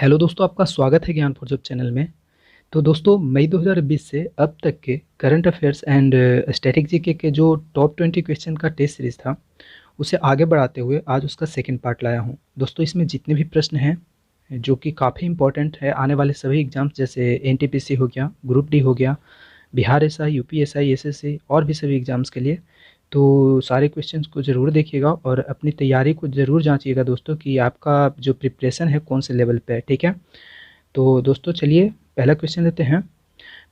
Hello दोस्तों, आपका स्वागत है ज्ञान फॉर जॉब चैनल में। तो दोस्तों, मई 2020 से अब तक के current affairs and static GK के जो टॉप 20 क्वेश्चन का टेस्ट सीरीज था, उसे आगे बढ़ाते हुए आज उसका सेकंड पार्ट लाया हूं। दोस्तों, इसमें जितने भी प्रश्न हैं जो कि काफ़ी इंपॉर्टेंट है आने वाले सभी एग्जाम्स, जैसे एनटीपीसी हो गया, ग्रुप डी हो गया, Bihar SI, UP SI, SSC और भी सभी एग्जाम्स के लिए, तो सारे क्वेश्चंस को ज़रूर देखिएगा और अपनी तैयारी को ज़रूर जांचिएगा दोस्तों कि आपका जो प्रिपरेशन है कौन से लेवल पे है। ठीक है, तो दोस्तों चलिए पहला क्वेश्चन लेते हैं।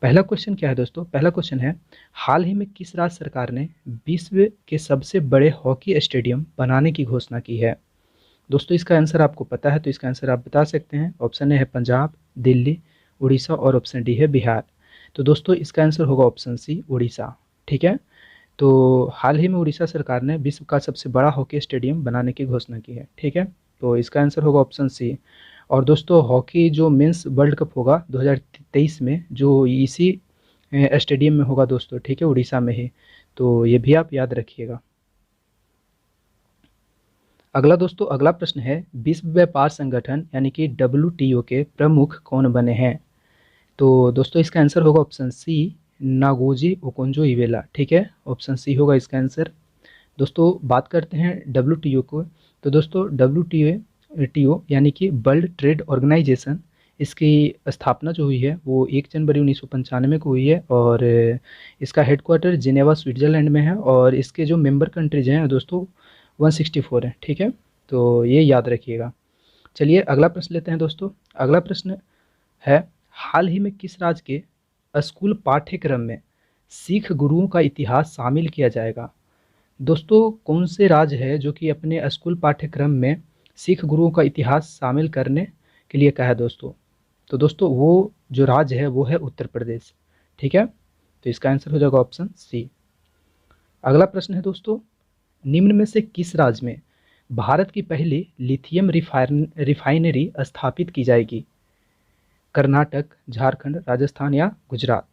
पहला क्वेश्चन क्या है दोस्तों? पहला क्वेश्चन है, हाल ही में किस राज्य सरकार ने विश्व के सबसे बड़े हॉकी स्टेडियम बनाने की घोषणा की है? दोस्तों, इसका आंसर आपको पता है तो इसका आंसर आप बता सकते हैं। ऑप्शन ए है पंजाब, दिल्ली, उड़ीसा और ऑप्शन डी है बिहार। तो दोस्तों, इसका आंसर होगा ऑप्शन सी, उड़ीसा। ठीक है, तो हाल ही में उड़ीसा सरकार ने विश्व का सबसे बड़ा हॉकी स्टेडियम बनाने की घोषणा की है। ठीक है, तो इसका आंसर होगा ऑप्शन सी। और दोस्तों, हॉकी जो मेंस वर्ल्ड कप होगा 2023 में, जो इसी स्टेडियम में होगा दोस्तों। ठीक है, उड़ीसा में ही, तो ये भी आप याद रखिएगा। अगला दोस्तों, अगला प्रश्न है, विश्व व्यापार संगठन यानी कि WTO के प्रमुख कौन बने हैं? तो दोस्तों, इसका आंसर होगा option c, Ngozi Okonjo Iweala. ठीक है, ऑप्शन सी होगा इसका आंसर। दोस्तों, बात करते हैं WTO को। तो दोस्तों, WTO यानी कि वर्ल्ड ट्रेड ऑर्गेनाइजेशन, इसकी स्थापना जो हुई है वो 1 जनवरी 1995 को हुई है और इसका हेडक्वार्टर जिनेवा स्विट्जरलैंड में है और इसके जो मेंबर कंट्रीज हैं दोस्तों 164 है। ठीक है, तो ये याद रखिएगा। चलिए अगला प्रश्न लेते हैं दोस्तों। अगला प्रश्न है, हाल ही में किस राज्य के स्कूल पाठ्यक्रम में सिख गुरुओं का इतिहास शामिल किया जाएगा? दोस्तों, कौन से राज्य है जो कि अपने स्कूल पाठ्यक्रम में सिख गुरुओं का इतिहास शामिल करने के लिए कहा है दोस्तों? तो दोस्तों, वो जो राज्य है वो है उत्तर प्रदेश। ठीक है, तो इसका आंसर हो जाएगा ऑप्शन सी। अगला प्रश्न है दोस्तों, निम्न में से किस राज्य में भारत की पहली लिथियम रिफाइनरी स्थापित की जाएगी? कर्नाटक, झारखंड, राजस्थान या गुजरात?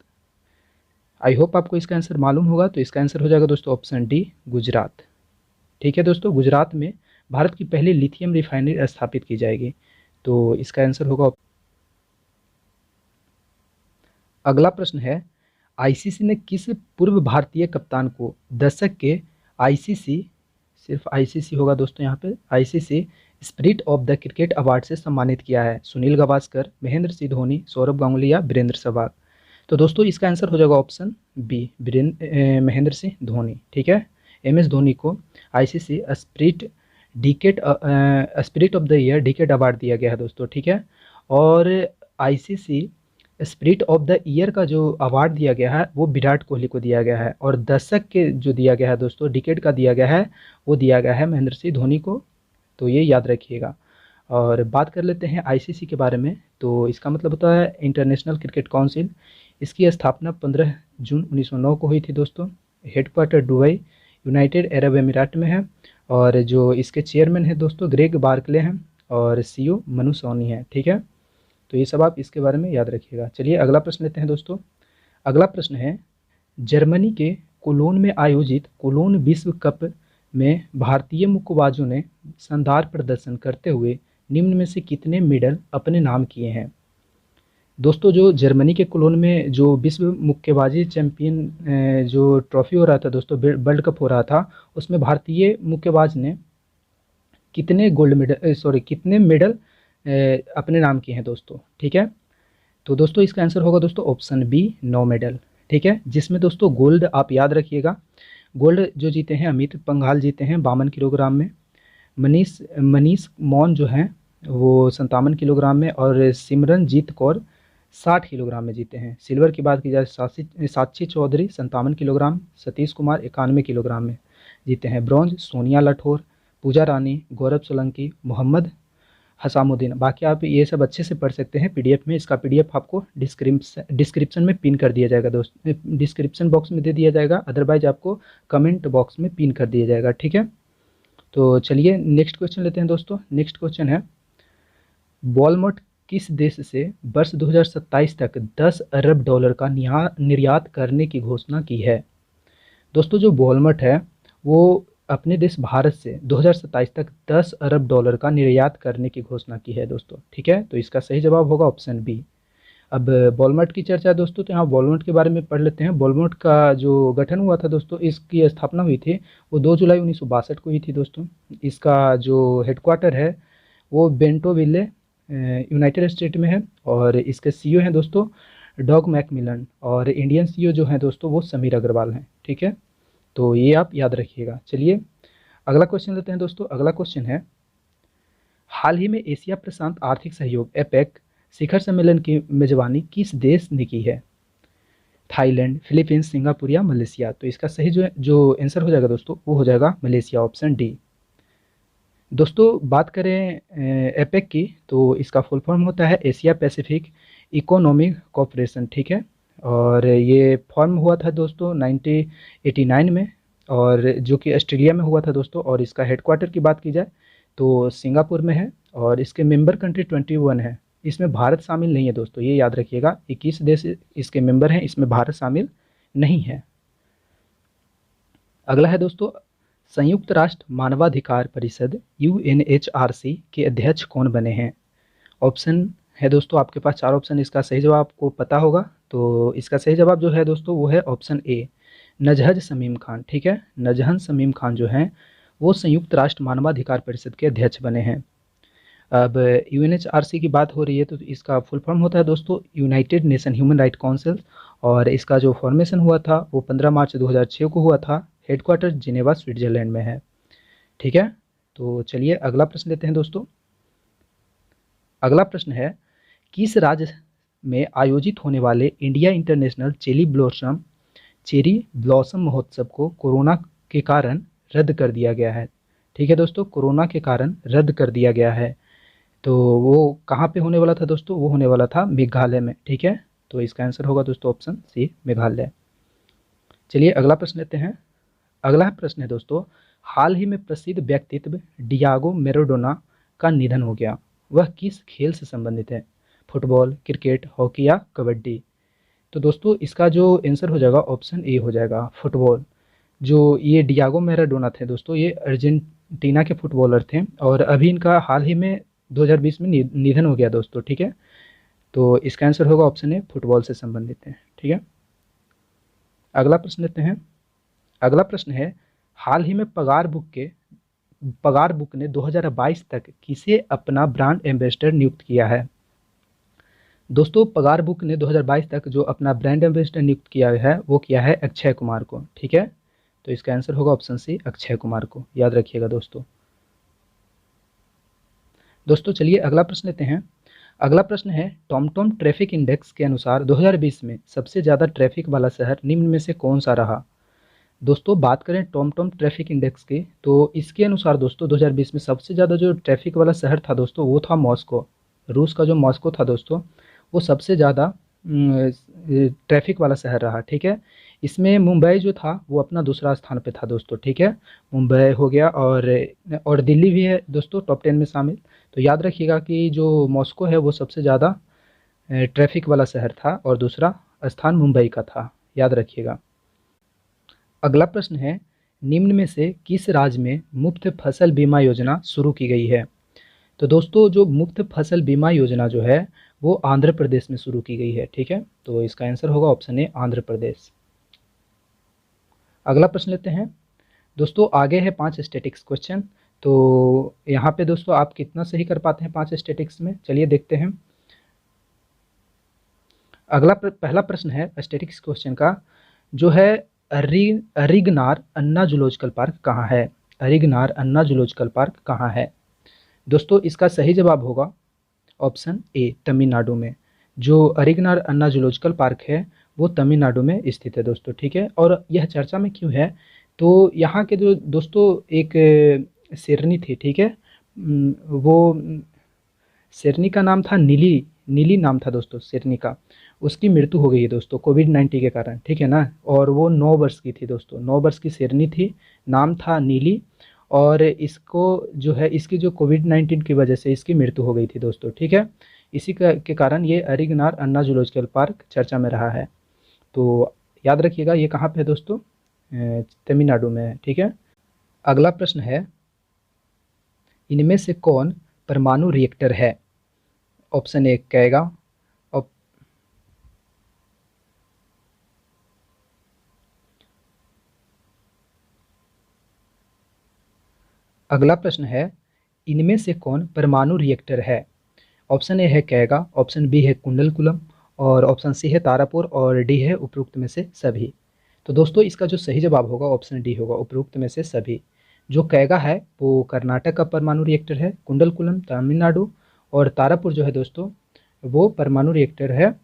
आई होप आपको इसका आंसर मालूम होगा, तो इसका आंसर हो जाएगा दोस्तों ऑप्शन डी, गुजरात। ठीक है दोस्तों, गुजरात में भारत की पहली लिथियम रिफाइनरी स्थापित की जाएगी, तो इसका आंसर होगा। अगला प्रश्न है, आईसीसी ने किस पूर्व भारतीय कप्तान को दशक के आईसीसी, सिर्फ आईसीसी होगा दोस्तों यहाँ पे, ICC spirit of the cricket award से सम्मानित किया है? सुनील गावस्कर, महेंद्र सिंह धोनी, सौरभ गांगुली या वीरेंद्र सहवाग? तो दोस्तों, इसका आंसर हो जाएगा ऑप्शन बी, महेंद्र सिंह धोनी। ठीक है, MS धोनी को ICC spirit of the year decade award दिया गया है दोस्तों। ठीक है, और ICC spirit of the year का जो अवार्ड दिया गया है वो विराट कोहली को दिया गया है, और दशक के जो दिया गया है दोस्तों, डिकेड का दिया गया है, वो दिया गया है महेंद्र सिंह धोनी को। तो ये याद रखिएगा। और बात कर लेते हैं आईसीसी के बारे में। तो इसका मतलब होता है इंटरनेशनल क्रिकेट काउंसिल। इसकी स्थापना 15 जून 1909 को हुई थी दोस्तों। हेडक्वार्टर दुबई, यूनाइटेड अरब अमीरात में है, और जो इसके चेयरमैन है दोस्तों ग्रेग बार्कले हैं, और CEO मनु सोनी है। ठीक है, तो ये सब आप इसके बारे में याद रखिएगा। चलिए अगला प्रश्न लेते हैं दोस्तों। अगला प्रश्न है, जर्मनी के कोलोन में आयोजित कोलोन विश्व कप में भारतीय मुक्केबाजों ने शानदार प्रदर्शन करते हुए निम्न में से कितने मेडल अपने नाम किए हैं? दोस्तों, जो जर्मनी के कोलोन में जो विश्व मुक्केबाजी चैंपियन जो ट्रॉफी हो रहा था दोस्तों, वर्ल्ड कप हो रहा था, उसमें भारतीय मुक्केबाज ने कितने मेडल अपने नाम किए हैं दोस्तों? ठीक है, तो दोस्तों इसका आंसर होगा दोस्तों ऑप्शन बी, 9 मेडल। ठीक है, जिसमें दोस्तों गोल्ड आप याद रखिएगा। गोल्ड जो जीते हैं अमित पंघाल जीते हैं 52 किलोग्राम में, मनीष मनीष मौन जो हैं वो 57 किलोग्राम में, और सिमरनजीत कौर 60 किलोग्राम में जीते हैं। सिल्वर की बात की जाए, साक्षी चौधरी 57 किलोग्राम, सतीश कुमार 91 किलोग्राम में जीते हैं। ब्रॉन्ज सोनिया लाठौर, पूजा रानी, गौरव सोलंकी, मोहम्मद हसामुद्दीन। बाकी आप ये सब अच्छे से पढ़ सकते हैं पीडीएफ में। इसका पीडीएफ आपको डिस्क्रिप्शन में पिन कर दिया जाएगा दोस्त, डिस्क्रिप्शन बॉक्स में दे दिया जाएगा, अदरवाइज आपको कमेंट बॉक्स में पिन कर दिया जाएगा। ठीक है, तो चलिए नेक्स्ट क्वेश्चन लेते हैं दोस्तों। नेक्स्ट क्वेश्चन है, वॉलमार्ट किस देश से वर्ष 2027 तक 10 अरब डॉलर का निर्यात करने की घोषणा की है? दोस्तों, जो वॉलमार्ट है वो अपने देश भारत से 2027 तक 10 अरब डॉलर का निर्यात करने की घोषणा की है दोस्तों। ठीक है, तो इसका सही जवाब होगा ऑप्शन बी। अब वॉलमार्ट की चर्चा है दोस्तों, तो यहाँ वॉलमार्ट के बारे में पढ़ लेते हैं। वॉलमार्ट का जो गठन हुआ था दोस्तों, इसकी स्थापना हुई थी वो 2 जुलाई 1962 को हुई थी दोस्तों। इसका जो हेडक्वार्टर है वो बेंटोविले यूनाइटेड स्टेट में है, और इसके सीईओ हैं दोस्तों डॉग मैकमिलन, और इंडियन सीईओ जो हैं दोस्तों वो समीर अग्रवाल हैं। ठीक है, तो ये आप याद रखिएगा। चलिए अगला क्वेश्चन लेते हैं दोस्तों। अगला क्वेश्चन है, हाल ही में एशिया प्रशांत आर्थिक सहयोग एपेक शिखर सम्मेलन की मेजबानी किस देश ने की है? थाईलैंड, फिलीपींस, सिंगापुर या मलेशिया? तो इसका सही जो आंसर हो जाएगा दोस्तों वो हो जाएगा मलेशिया, ऑप्शन डी। दोस्तों बात करें एपेक की, तो इसका फुल फॉर्म होता है एशिया पैसिफिक इकोनॉमिक कॉपरेशन। ठीक है, और ये फॉर्म हुआ था दोस्तों 1989 में, और जो कि ऑस्ट्रेलिया में हुआ था दोस्तों। और इसका हेडक्वार्टर की बात की जाए तो सिंगापुर में है, और इसके मेंबर कंट्री 21 है। इसमें भारत शामिल नहीं है दोस्तों, ये याद रखिएगा। 21 देश इसके मेंबर हैं, इसमें भारत शामिल नहीं है। अगला है दोस्तों, संयुक्त राष्ट्र मानवाधिकार परिषद UNHRC के अध्यक्ष कौन बने हैं? ऑप्शन है दोस्तों आपके पास 4 ऑप्शन। इसका सही जवाब आपको पता होगा, तो इसका सही जवाब जो है दोस्तों वो है ऑप्शन ए, नजहत शमीम खान। ठीक है, नजहत शमीम खान जो हैं वो संयुक्त राष्ट्र मानवाधिकार परिषद के अध्यक्ष बने हैं। अब UNHRC की बात हो रही है, तो इसका फुल फॉर्म होता है दोस्तों United nation human right council, और इसका जो फॉर्मेशन हुआ था वो 15 मार्च 2006 को हुआ था। हेडक्वार्टर जिनेवा स्विट्जरलैंड में है। ठीक है, तो चलिए अगला प्रश्न लेते हैं दोस्तों। अगला प्रश्न है, किस राज्य में आयोजित होने वाले इंडिया इंटरनेशनल चेरी ब्लॉसम महोत्सव को कोरोना के कारण रद्द कर दिया गया है? ठीक है दोस्तों, कोरोना के कारण रद्द कर दिया गया है। तो वो कहाँ पे होने वाला था दोस्तों? वो होने वाला था मेघालय में। ठीक है, तो इसका आंसर होगा दोस्तों ऑप्शन सी, मेघालय। चलिए अगला प्रश्न लेते हैं। अगला प्रश्न है दोस्तों, हाल ही में प्रसिद्ध व्यक्तित्व डियागो मैराडोना का निधन हो गया, वह किस खेल से संबंधित है? फुटबॉल, क्रिकेट, हॉकी या कबड्डी? तो दोस्तों इसका जो आंसर हो जाएगा ऑप्शन ए हो जाएगा, फुटबॉल। जो ये डियागो मैराडोना थे दोस्तों, ये अर्जेंटीना के फुटबॉलर थे, और अभी इनका हाल ही में 2020 में निधन हो गया दोस्तों। ठीक है, तो इसका आंसर होगा ऑप्शन ए, फुटबॉल से संबंधित है। ठीक है, अगला प्रश्न लेते हैं। अगला प्रश्न है, हाल ही में पगार बुक ने 2022 तक किसे अपना ब्रांड एम्बेसडर नियुक्त किया है? दोस्तों पगार बुक ने 2022 तक जो अपना ब्रांड एम्बेसडर नियुक्त किया है वो किया है अक्षय कुमार को। ठीक है, तो इसका आंसर होगा ऑप्शन सी, अक्षय कुमार को, याद रखिएगा दोस्तों। दोस्तों चलिए अगला प्रश्न लेते हैं। अगला प्रश्न है, टॉमटॉम ट्रैफिक इंडेक्स के अनुसार 2020 में सबसे ज़्यादा ट्रैफिक वाला शहर निम्न में से कौन सा रहा? दोस्तों बात करें टॉमटॉम ट्रैफिक इंडेक्स की, तो इसके अनुसार दोस्तों 2020 में सबसे ज़्यादा जो ट्रैफिक वाला शहर था दोस्तों वो था मॉस्को। रूस का जो मॉस्को था दोस्तों वो सबसे ज़्यादा ट्रैफिक वाला शहर रहा। ठीक है, इसमें मुंबई जो था वो अपना दूसरा स्थान पे था दोस्तों। ठीक है, मुंबई हो गया, और दिल्ली भी है दोस्तों टॉप 10 में शामिल। तो याद रखिएगा कि जो मॉस्को है वो सबसे ज़्यादा ट्रैफिक वाला शहर था, और दूसरा स्थान मुंबई का था, याद रखिएगा। अगला प्रश्न है, निम्न में से किस राज्य में मुफ्त फसल बीमा योजना शुरू की गई है? तो दोस्तों जो मुफ्त फसल बीमा योजना जो है वो आंध्र प्रदेश में शुरू की गई है। ठीक है, तो इसका आंसर होगा ऑप्शन ए, आंध्र प्रदेश। अगला प्रश्न लेते हैं दोस्तों। आगे है 5 स्टैटिक्स क्वेश्चन, तो यहाँ पे दोस्तों आप कितना सही कर पाते हैं 5 स्टैटिक्स में, चलिए देखते हैं। पहला प्रश्न है स्टैटिक्स क्वेश्चन का, जो है अरिगनार अन्ना जूलॉजिकल पार्क कहाँ है? अरिगनार अन्ना जूलॉजिकल पार्क कहाँ है? दोस्तों इसका सही जवाब होगा ऑप्शन ए, तमिलनाडु में। जो अरिगनार अन्ना जूलॉजिकल पार्क है वो तमिलनाडु में स्थित है दोस्तों। ठीक है, और यह चर्चा में क्यों है, तो यहाँ के जो दोस्तों एक शेरनी थी। ठीक है, वो शेरनी का नाम था नीली नाम था दोस्तों शेरनी का। उसकी मृत्यु हो गई है दोस्तों कोविड-19 के कारण। ठीक है ना, और वो 9 वर्ष की थी दोस्तों, 9 वर्ष की शेरनी थी, नाम था नीली, और इसको जो है इसकी जो कोविड-19 की वजह से इसकी मृत्यु हो गई थी दोस्तों। ठीक है, इसी के कारण ये अरिगनार अन्ना जूलॉजिकल पार्क चर्चा में रहा है। तो याद रखिएगा ये कहाँ पे है दोस्तों, तमिलनाडु में है। ठीक है, अगला प्रश्न है, इनमें से कौन परमाणु रिएक्टर है? ऑप्शन ए कहेगा। ऑप- अगला प्रश्न है, इनमें से कौन परमाणु रिएक्टर है? ऑप्शन ए है कहेगा, ऑप्शन बी है कुंडलकुलम, और ऑप्शन सी है तारापुर, और डी है उपरोक्त में से सभी। तो दोस्तों इसका जो सही जवाब होगा ऑप्शन डी होगा, उपरोक्त में से सभी। जो कैगा है वो कर्नाटक का परमाणु रिएक्टर है, कुंडलकुलम तमिलनाडु, और तारापुर जो है दोस्तों वो परमाणु रिएक्टर है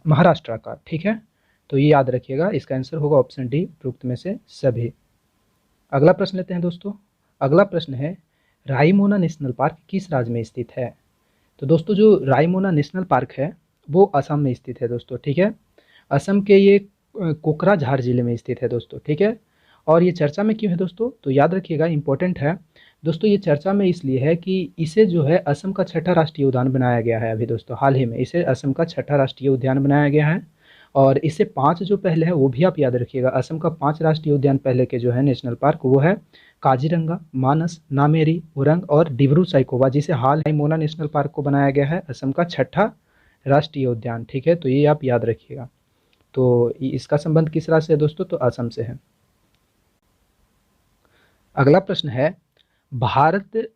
महाराष्ट्र का। ठीक है, तो ये याद रखिएगा, इसका आंसर होगा ऑप्शन डी, उपरोक्त में से सभी। अगला प्रश्न लेते हैं दोस्तों। अगला प्रश्न है, रायमोना नेशनल पार्क किस राज्य में स्थित है? तो दोस्तों जो रायमोना नेशनल पार्क है वो असम में स्थित है दोस्तों। ठीक है, असम के ये कोकराझार जिले में स्थित है दोस्तों। ठीक है, और ये चर्चा में क्यों है दोस्तों? तो याद रखिएगा, इंपॉर्टेंट है दोस्तों। ये चर्चा में इसलिए है कि इसे जो है असम का छठा राष्ट्रीय उद्यान बनाया गया है। अभी दोस्तों हाल ही में इसे असम का छठा राष्ट्रीय उद्यान बनाया गया है, और इससे 5 जो पहले है वो भी आप याद रखिएगा। असम का 5 राष्ट्रीय उद्यान पहले के जो है नेशनल पार्क वो है काजीरंगा, मानस, नामेरी, उरंग और डिब्रू सैखोवा, जिसे हाल ही मोना नेशनल पार्क को बनाया गया है असम का छठा राष्ट्रीय उद्यान। ठीक है, तो ये आप याद रखिएगा। तो इसका संबंध किस राज्य से है दोस्तों? तो असम से है। अगला प्रश्न है, भारत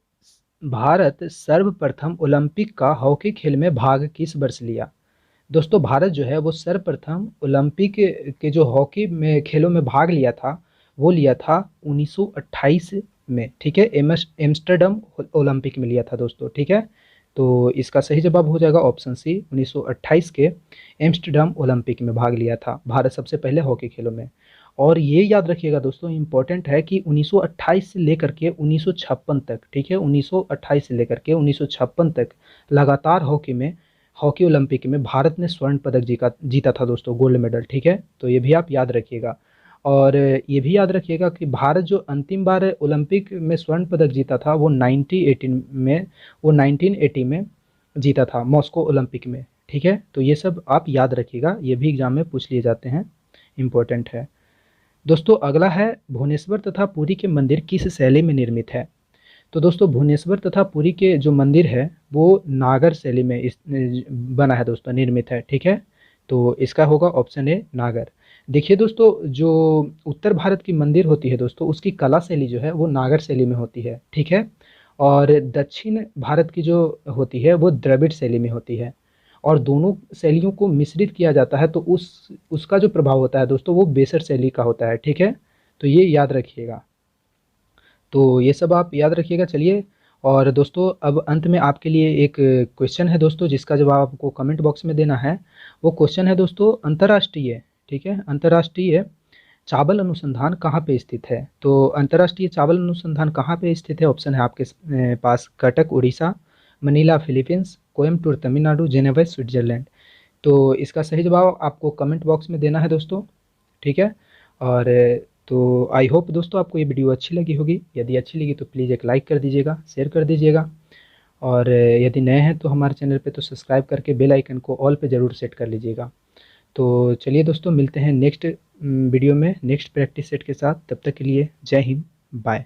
भारत सर्वप्रथम ओलंपिक का हॉकी खेल में भाग किस वर्ष लिया? दोस्तों भारत जो है वो सर्वप्रथम ओलंपिक के जो हॉकी में खेलों में भाग लिया था वो लिया था 1928 में। ठीक है, एम्स्टर्डम ओलंपिक में लिया था दोस्तों। ठीक है, तो इसका सही जवाब हो जाएगा ऑप्शन सी, 1928 के एम्स्टर्डम ओलंपिक में भाग लिया था भारत सबसे पहले हॉकी खेलों में। और ये याद रखिएगा दोस्तों, इम्पोर्टेंट है कि 1928 से लेकर के 1956 तक, ठीक है, 1928 से लेकर के 1956 तक लगातार हॉकी ओलंपिक में भारत ने स्वर्ण पदक जीता था दोस्तों, गोल्ड मेडल। ठीक है, तो ये भी आप याद रखिएगा। और ये भी याद रखिएगा कि भारत जो अंतिम बार ओलंपिक में स्वर्ण पदक जीता था वो 1980 में जीता था, मॉस्को ओलंपिक में। ठीक है, तो ये सब आप याद रखिएगा, ये भी एग्जाम में पूछ लिए जाते हैं, इम्पोर्टेंट है दोस्तों। अगला है, भुवनेश्वर तथा पुरी के मंदिर किस शैली में निर्मित है? तो दोस्तों भुवनेश्वर तथा पुरी के जो मंदिर है वो नागर शैली में बना है दोस्तों, निर्मित है। ठीक है, तो इसका होगा ऑप्शन ए नागर। देखिए दोस्तों, जो उत्तर भारत की मंदिर होती है दोस्तों उसकी कला शैली जो है वो नागर शैली में होती है। ठीक है, और दक्षिण भारत की जो होती है वो द्रविड़ शैली में होती है, और दोनों शैलियों को मिश्रित किया जाता है तो उसका जो प्रभाव होता है दोस्तों वो बेसर शैली का होता है। ठीक है, तो ये याद रखिएगा। तो ये सब आप याद रखिएगा। चलिए, और दोस्तों अब अंत में आपके लिए एक क्वेश्चन है दोस्तों, जिसका जवाब आपको कमेंट बॉक्स में देना है। वो क्वेश्चन है दोस्तों अंतर्राष्ट्रीय, ठीक है, अंतर्राष्ट्रीय चावल अनुसंधान कहाँ पे स्थित है? तो अंतर्राष्ट्रीय चावल अनुसंधान कहाँ पे स्थित है? ऑप्शन है आपके पास Cuttack Orissa, Manila Philippines, Coimbatore Tamil Nadu, Geneva Switzerland. तो इसका सही जवाब आपको कमेंट बॉक्स में देना है दोस्तों। ठीक है, और तो आई होप दोस्तों आपको ये वीडियो अच्छी लगी होगी। यदि अच्छी लगी तो प्लीज़ एक लाइक कर दीजिएगा, शेयर कर दीजिएगा, और यदि नए हैं तो हमारे चैनल पे तो सब्सक्राइब करके बेल आइकन को ऑल पे ज़रूर सेट कर लीजिएगा। तो चलिए दोस्तों, मिलते हैं नेक्स्ट वीडियो में नेक्स्ट प्रैक्टिस सेट के साथ। तब तक के लिए जय हिंद, बाय।